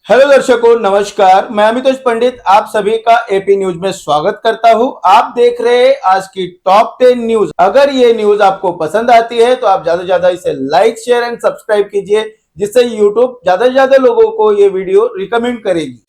Hello दर्शकों, नमस्कार। मैं अमितोष पंडित आप सभी का एपी न्यूज में स्वागत करता हूं। आप देख रहे हैं आज की टॉप 10 न्यूज। अगर ये न्यूज आपको पसंद आती है तो आप ज्यादा से ज्यादा इसे लाइक, शेयर एंड सब्सक्राइब कीजिए, जिससे यूट्यूब ज्यादा से ज्यादा लोगों को ये वीडियो रिकमेंड करेगी।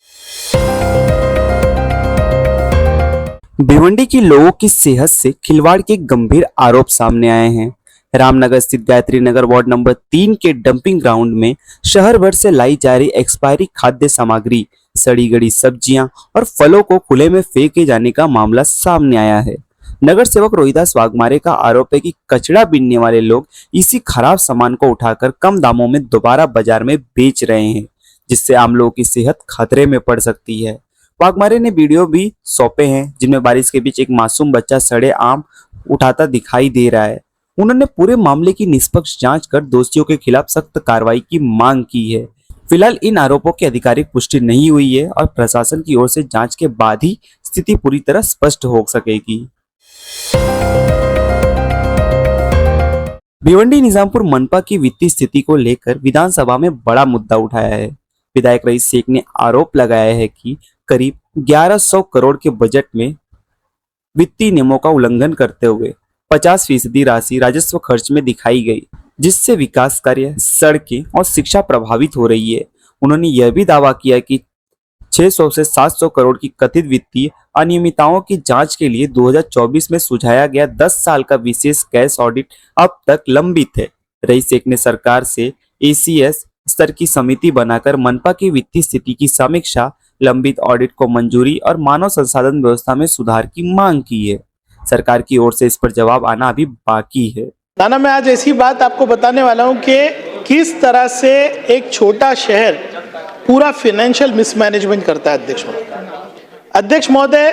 भिवंडी के लोगों की सेहत से खिलवाड़ के गंभीर आरोप सामने आए हैं। रामनगर स्थित गायत्री नगर वार्ड नंबर 3 के डंपिंग ग्राउंड में शहर भर से लाई जा रही एक्सपायरी खाद्य सामग्री, सड़ी गड़ी सब्जियां और फलों को खुले में फेंके जाने का मामला सामने आया है। नगर सेवक रोहिदास वाघमारे का आरोप है कि कचरा बीनने वाले लोग इसी खराब सामान को उठाकर कम दामों में दोबारा बाजार में बेच रहे हैं, जिससे आम लोगों की सेहत खतरे में पड़ सकती है। वाघमारे ने वीडियो भी सौंपे हैं जिनमें बारिश के बीच एक मासूम बच्चा सड़े आम उठाता दिखाई दे रहा है। उन्होंने पूरे मामले की निष्पक्ष जांच कर दोषियों के खिलाफ सख्त कार्रवाई की मांग की है। फिलहाल इन आरोपों की आधिकारिक पुष्टि नहीं हुई है और प्रशासन की ओर से जांच के बाद ही स्थिति पूरी तरह स्पष्ट हो सकेगी। भिवंडी निजामपुर मनपा की वित्तीय स्थिति को लेकर विधानसभा में बड़ा मुद्दा उठाया है। विधायक रईस शेख ने आरोप लगाया है कि करीब 1100 करोड़ के बजट में वित्तीय नियमों का उल्लंघन करते हुए 50% राशि राजस्व खर्च में दिखाई गई, जिससे विकास कार्य, सड़कें और शिक्षा प्रभावित हो रही है। उन्होंने यह भी दावा किया कि 600 से 700 करोड़ की कथित वित्तीय अनियमितताओं की जांच के लिए 2024 में सुझाया गया 10 साल का विशेष कैश ऑडिट अब तक लंबित है। रईस शेख ने सरकार से एसीएस स्तर की समिति बनाकर मनपा की वित्तीय स्थिति की समीक्षा, लंबित ऑडिट को मंजूरी और मानव संसाधन व्यवस्था में सुधार की मांग की है। सरकार की ओर से इस पर जवाब आना अभी बाकी है। नाना, मैं आज ऐसी बात आपको बताने वाला हूं कि किस तरह से एक छोटा शहर पूरा फाइनेंशियल मिसमैनेजमेंट करता है। अध्यक्ष महोदय,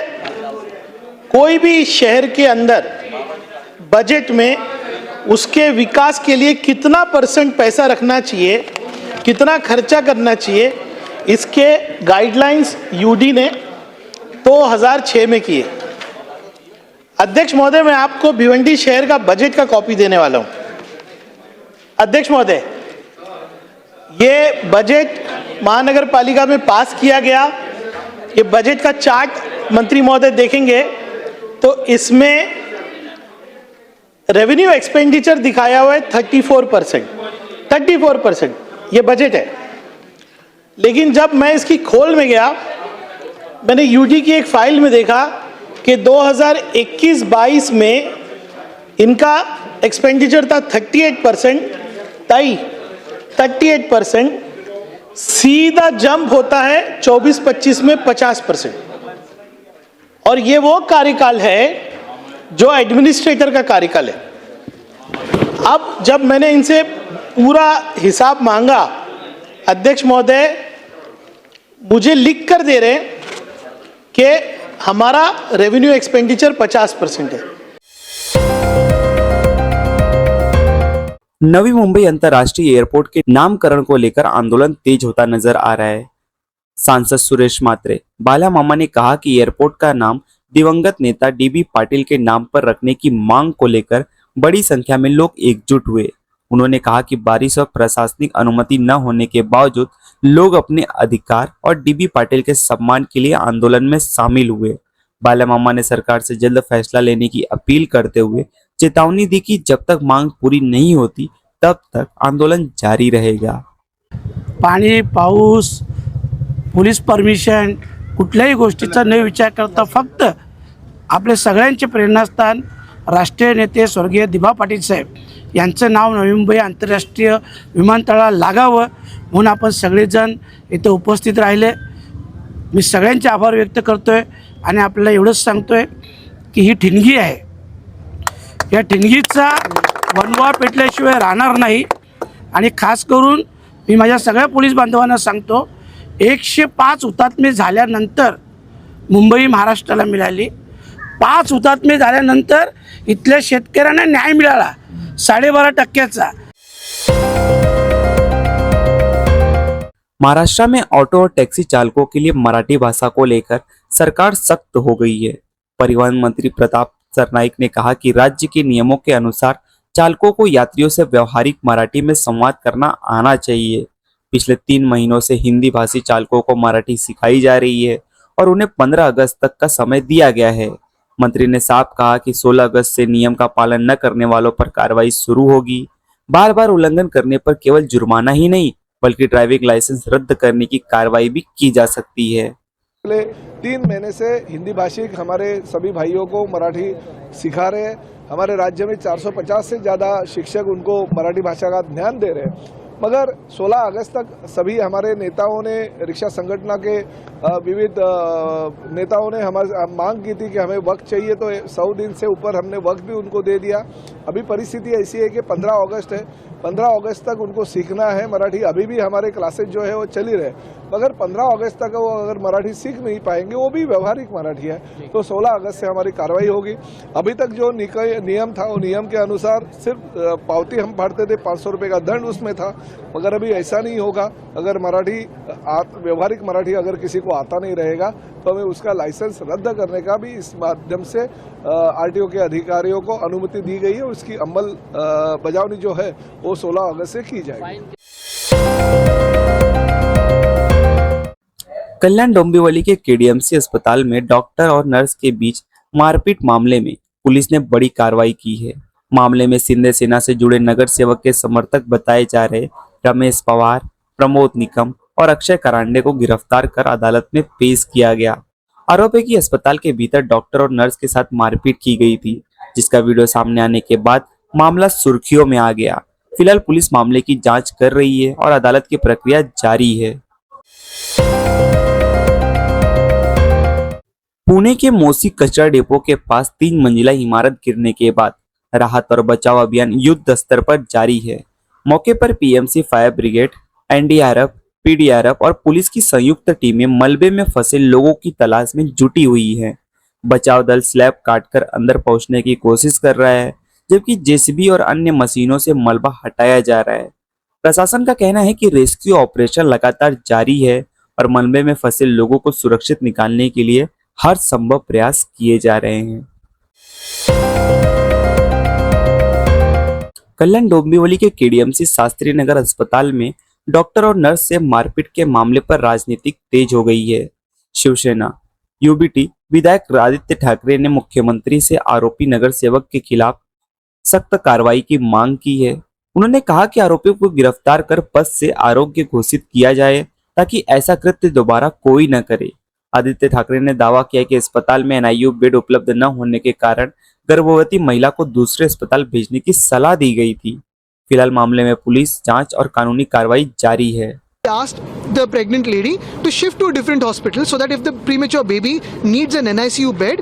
कोई भी शहर के अंदर बजट में उसके विकास के लिए कितना % पैसा रखना चाहिए, कितना खर्चा करना चाहिए, इसके गाइडलाइंस यूडी ने 2006 में किए। अध्यक्ष महोदय, मैं आपको भिवंडी शहर का बजट का कॉपी देने वाला हूं। अध्यक्ष महोदय, ये बजट महानगर पालिका में पास किया गया। ये बजट का चार्ट मंत्री महोदय देखेंगे तो इसमें रेवेन्यू एक्सपेंडिचर दिखाया हुआ है 34% ये बजट है। लेकिन जब मैं इसकी खोल में गया, मैंने यूडी की एक फाइल में देखा कि 2021-22 में इनका एक्सपेंडिचर था 38%, सीधा जंप होता है 24-25 में 50%। और ये वो कार्यकाल है जो एडमिनिस्ट्रेटर का कार्यकाल है। अब जब मैंने इनसे पूरा हिसाब मांगा, अध्यक्ष महोदय मुझे लिख कर दे रहे हैं कि हमारा रेवेन्यू एक्सपेंडिचर 50% है। नवी मुंबई अंतर्राष्ट्रीय एयरपोर्ट के नामकरण को लेकर आंदोलन तेज होता नजर आ रहा है। सांसद सुरेश मात्रे बाला मामा ने कहा कि एयरपोर्ट का नाम दिवंगत नेता डीबी पाटिल के नाम पर रखने की मांग को लेकर बड़ी संख्या में लोग एकजुट हुए। उन्होंने कहा कि बारिश और प्रशासनिक अनुमति न होने के बावजूद लोग अपने अधिकार और डीबी पाटिल के सम्मान के लिए आंदोलन में शामिल हुए। बाला मामा ने सरकार से जल्द फैसला लेने की अपील करते हुए चेतावनी दी कि जब तक मांग पूरी नहीं होती तब तक आंदोलन जारी रहेगा। पाणी, पाऊस, पोलीस परमिशन, कुठल्याही गोष्टीचा न विचार करता फक्त आपले सगळ्यांचे प्रेरणास्थान राष्ट्रीय नेते स्वर्गीय दिबा पाटील साहेब यांचं नाव नवी मुंबई आंतरराष्ट्रीय विमानतळाला लागावं म्हणून आपण सगळेजण इथे उपस्थित राहिले। मी सगळ्यांचे आभार व्यक्त करतोय आणि आपल्याला एवढंच सांगतोय की ही ठिणगी आहे, या ठिणगीचा वनवा पेटल्याशिवाय राहणार नाही। आणि खास करून मी माझ्या सगळ्या पोलीस बांधवांना सांगतो, 105 हुतात्मे झाल्यानंतर मुंबई महाराष्ट्राला मिळाली। 5 हुतात्मे झाल्यानंतर इथल्या शेतकऱ्यांना न्याय मिळाला 12.5%। महाराष्ट्र में ऑटो और टैक्सी चालकों के लिए मराठी भाषा को लेकर सरकार सख्त हो गई है। परिवहन मंत्री प्रताप सरनाईक ने कहा कि राज्य के नियमों के अनुसार चालकों को यात्रियों से व्यवहारिक मराठी में संवाद करना आना चाहिए। पिछले 3 महीनों से हिंदी भाषी चालकों को मराठी सिखाई जा रही है और उन्हें 15 अगस्त तक का समय दिया गया है। मंत्री ने साफ कहा कि 16 अगस्त से नियम का पालन न करने वालों पर कार्रवाई शुरू होगी। बार बार उल्लंघन करने पर केवल जुर्माना ही नहीं बल्कि ड्राइविंग लाइसेंस रद्द करने की कार्रवाई भी की जा सकती है। पिछले 3 महीने से हिंदी भाषी हमारे सभी भाइयों को मराठी सिखा रहे हैं। हमारे राज्य में 450 से ज़्यादा शिक्षक उनको मराठी भाषा का ध्यान दे रहे हैं, मगर 16 अगस्त तक सभी हमारे नेताओं ने, रिक्शा संगठन के विविध नेताओं ने हमारे मांग की थी कि हमें वक्त चाहिए, तो 100 दिन से ऊपर हमने वक्त भी उनको दे दिया। अभी परिस्थिति ऐसी है कि 15 अगस्त है, 15 अगस्त तक उनको सीखना है मराठी। अभी भी हमारे क्लासेज जो है वो चल ही रहे, मगर 15 अगस्त तक वो अगर मराठी सीख नहीं पाएंगे, वो भी व्यवहारिक मराठी है, तो 16 अगस्त से हमारी कार्रवाई होगी। अभी तक जो नियम था वो नियम के अनुसार सिर्फ पावती हम फाड़ते थे, 500 रुपये का दंड उसमें था, मगर अभी ऐसा नहीं होगा। अगर मराठी व्यवहारिक मराठी अगर किसी को आता नहीं रहेगा तो हमें उसका लाइसेंस रद्द करने का भी इस माध्यम से आरटीओ के अधिकारियों को अनुमति दी गई है। उसकी अमल बजावनी जो है वो 16 अगस्त से की जाएगी। कल्याण डोंबिवली के केडीएमसी अस्पताल में डॉक्टर और नर्स के बीच मारपीट मामले में पुलिस ने बड़ी कार्रवाई की है। मामले में सिंधे सेना से जुड़े नगर सेवक के समर्थक बताए जा रहे रमेश पवार, प्रमोद निकम और अक्षय करांडे को गिरफ्तार कर अदालत में पेश किया गया। आरोप है कि अस्पताल के भीतर डॉक्टर और नर्स के साथ मारपीट की गई थी, जिसका वीडियो सामने आने के बाद मामला सुर्खियों में आ गया। फिलहाल पुलिस मामले की जांच कर रही है और अदालत की प्रक्रिया जारी है। पुणे के मोसी कचरा डिपो के पास 3 मंजिला इमारत गिरने के बाद राहत और बचाव अभियान युद्ध स्तर पर जारी है। मौके पर PMC, fire brigade, NDRF, PDRF और पुलिस की संयुक्त टीमें मलबे में फंसे लोगों की तलाश में जुटी हुई हैं। बचाव दल स्लैब काटकर अंदर पहुंचने की कोशिश कर रहा है, जबकि जेसीबी और अन्य मशीनों से मलबा हटाया जा रहा है। प्रशासन का कहना है कि रेस्क्यू ऑपरेशन लगातार जारी है और मलबे में फंसे लोगों को सुरक्षित निकालने के लिए हर संभव प्रयास किए जा रहे हैं। कल्याण डोंबिवली के केडीएमसी शास्त्री नगर अस्पताल में डॉक्टर और नर्स से मारपीट के मामले पर राजनीति तेज हो गई है। शिवसेना यूबीटी विधायक आदित्य ठाकरे ने मुख्यमंत्री से आरोपी नगर सेवक के खिलाफ सख्त कार्रवाई की मांग की है। उन्होंने कहा कि आरोपियों को गिरफ्तार कर पद से आरोग्य घोषित किया जाए ताकि ऐसा कृत्य दोबारा कोई न करे। आदित्य ठाकरे ने दावा किया कि अस्पताल में एनआईयू बेड उपलब्ध न होने के कारण गर्भवती महिला को दूसरे अस्पताल भेजने की सलाह दी गई थी। फिलहाल मामले में पुलिस जांच और कानूनी कार्रवाई जारी है। Asked the pregnant lady to shift to a different hospital so that if the premature baby needs an NICU bed,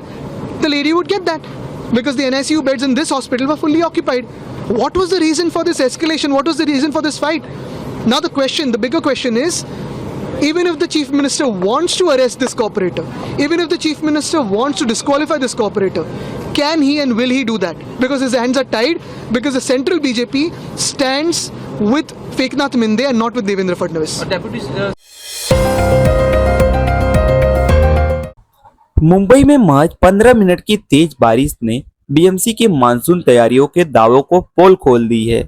the lady would get that because the NICU beds in this hospital were fully occupied. What was the reason for this escalation? What was the reason for this fight? Now the bigger question is, even if the chief minister wants to arrest this cooperator, even if the chief minister wants to disqualify this cooperator, can he and will he do that? Because his hands are tied, because the central BJP stands with Eknath Minde and not with Devendra Fadnavis. Mumbai में महज 15 minute की तेज बारिश ने BMC की monsoon तैयारियों के दावों को पोल खोल दी है।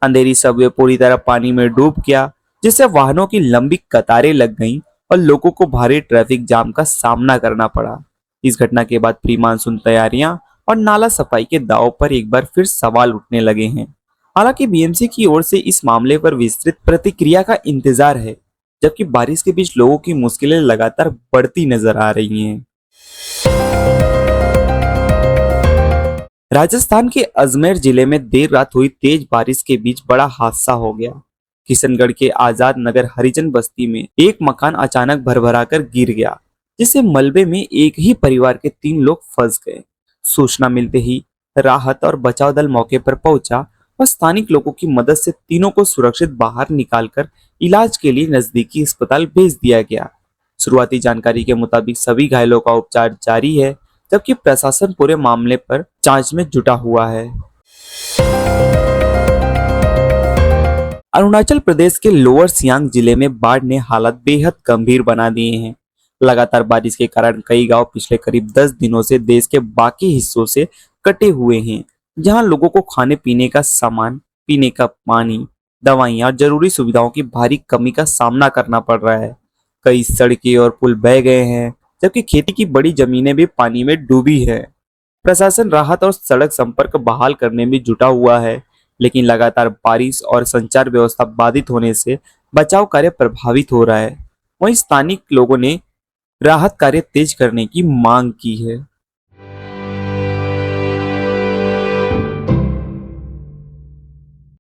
अंधेरी सबवे पूरी तरह पानी में डूब गया, जिससे वाहनों की लंबी कतारें लग गईं और लोगों को भारी ट्रैफिक जाम का सामना करना पड़ा। इस घटना के बाद प्री मानसून तैयारियां और नाला सफाई के दावों पर एक बार फिर सवाल उठने लगे हैं। हालांकि बीएमसी की ओर से इस मामले पर विस्तृत प्रतिक्रिया का इंतजार है, जबकि बारिश के बीच लोगों की मुश्किलें लगातार बढ़ती नजर आ रही हैं। राजस्थान के अजमेर जिले में देर रात हुई तेज बारिश के बीच बड़ा हादसा हो गया। किशनगढ़ के आजाद नगर हरिजन बस्ती में एक मकान अचानक भरभराकर गिर गया, जिससे मलबे में एक ही परिवार के 3 लोग फंस गए। सूचना मिलते ही राहत और बचाव दल मौके पर पहुंचा और स्थानिक लोगों की मदद से तीनों को सुरक्षित बाहर निकालकर इलाज के लिए नजदीकी अस्पताल भेज दिया गया। शुरुआती जानकारी के मुताबिक सभी घायलों का उपचार जारी है, जबकि प्रशासन पूरे मामले पर जांच में जुटा हुआ है। अरुणाचल प्रदेश के लोअर सियांग जिले में बाढ़ ने हालात बेहद गंभीर बना दिए हैं। लगातार बारिश के कारण कई गांव पिछले करीब 10 दिनों से देश के बाकी हिस्सों से कटे हुए हैं, जहां लोगों को खाने पीने का सामान, पीने का पानी दवाइयां और जरूरी सुविधाओं की भारी कमी का सामना करना पड़ रहा है। कई सड़कें और पुल बह गए हैं, जबकि खेती की बड़ी जमीनें भी पानी में डूबी है। प्रशासन राहत और सड़क संपर्क बहाल करने में जुटा हुआ है, लेकिन लगातार बारिश और संचार व्यवस्था बाधित होने से बचाव कार्य प्रभावित हो रहा है। वहीं स्थानिक लोगों ने राहत कार्य तेज करने की मांग की है।